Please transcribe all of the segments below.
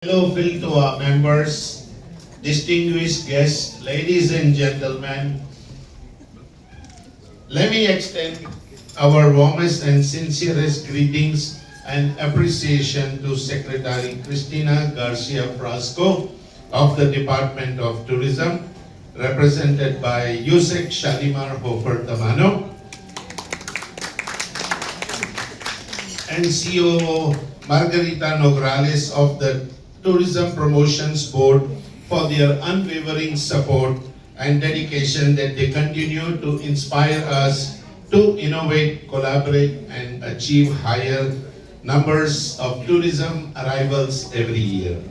Hello, Philtoa members, distinguished guests, ladies and gentlemen. Let me extend our warmest and sincerest greetings and appreciation to Secretary Cristina Garcia Frasco of the Department of Tourism, represented by Yusek Shalimar Hofer Tamano, and COO Margarita Nograles of the Tourism Promotions Board for their unwavering support and dedication that they continue to inspire us to innovate, collaborate, and achieve higher numbers of tourism arrivals every year.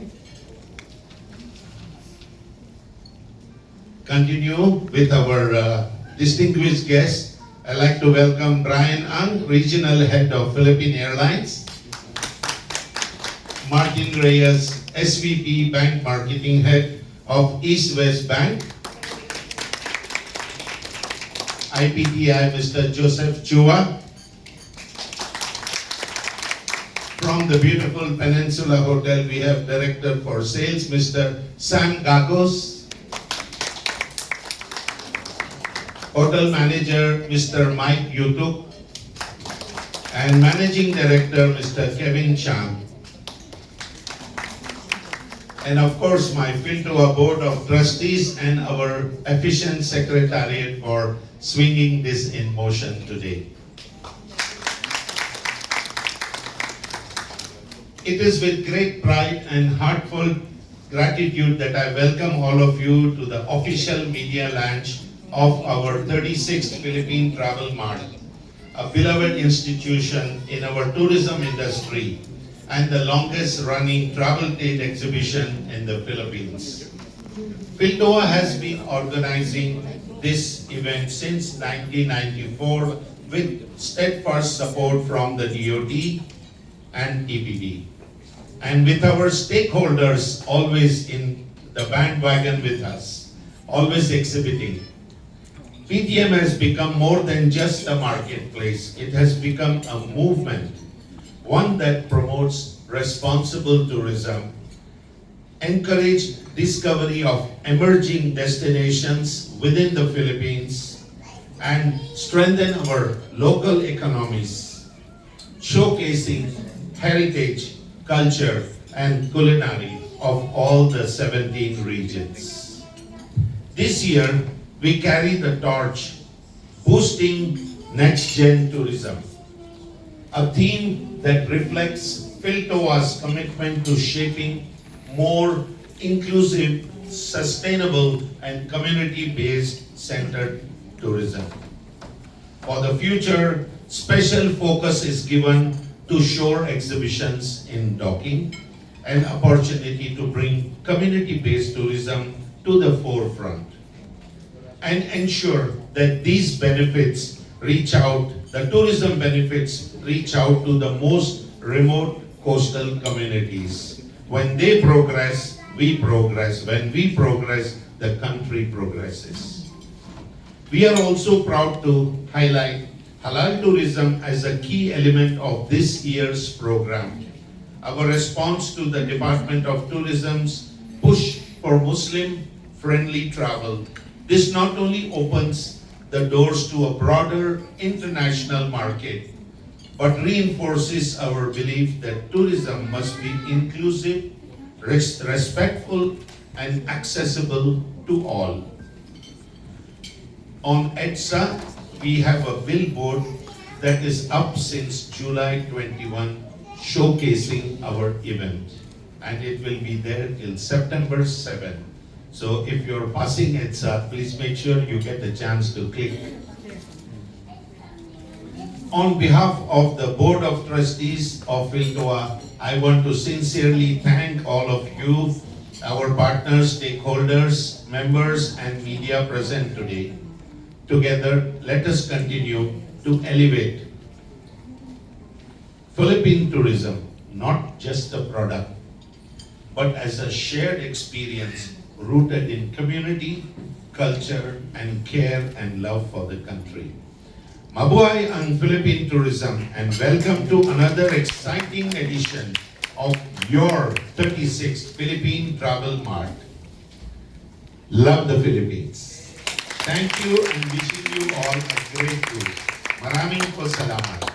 Continue with our distinguished guests. I'd like to welcome Brian Ang, Regional Head of Philippine Airlines, Martin Reyes, SVP Bank Marketing Head of East West Bank, IPTI Mr. Joseph Chua, from the beautiful Peninsula Hotel we have Director for Sales Mr. Sam Gagos, Hotel Manager Mr. Mike Yutuk, and Managing Director Mr. Kevin Chang. And of course, my Philtoa Board of Trustees and our efficient Secretariat for swinging this in motion today. It is with great pride and heartfelt gratitude that I welcome all of you to the official media launch of our 36th Philippine Travel Mart, a beloved institution in our tourism industry and the longest running travel trade exhibition in the Philippines. Philtoa has been organizing this event since 1994 with steadfast support from the DOT and TPD. And with our stakeholders always in the bandwagon with us, always exhibiting. PTM has become more than just a marketplace. It has become a movement, one that promotes responsible tourism, encourage discovery of emerging destinations within the Philippines, and strengthen our local economies, showcasing heritage, culture, and culinary of all the 17 regions. This year, we carry the torch, boosting next-gen tourism, a theme that reflects Philtoa's commitment to shaping more inclusive, sustainable, and community-based centered tourism. For the future, special focus is given to shore exhibitions in docking, an opportunity to bring community-based tourism to the forefront, and ensure that these benefits reach out, the tourism benefits reach out to the most remote coastal communities. When they progress, we progress. When we progress, the country progresses. We are also proud to highlight halal tourism as a key element of this year's program. Our response to the Department of Tourism's push for Muslim-friendly travel. This not only opens the doors to a broader international market, but reinforces our belief that tourism must be inclusive, respectful, and accessible to all. On EDSA, we have a billboard that is up since July 21, showcasing our event. And it will be there till September 7. So if you're passing EDSA, please make sure you get the chance to click. On behalf of the Board of Trustees of Philtoa, I want to sincerely thank all of you, our partners, stakeholders, members, and media present today. Together, let us continue to elevate Philippine tourism, not just a product, but as a shared experience rooted in community, culture, and care and love for the country. Mabuhay ang Philippine tourism, and welcome to another exciting edition of your 36th Philippine Travel Mart. Love the Philippines. Thank you and wishing you all a great cruise. Maraming po salamat.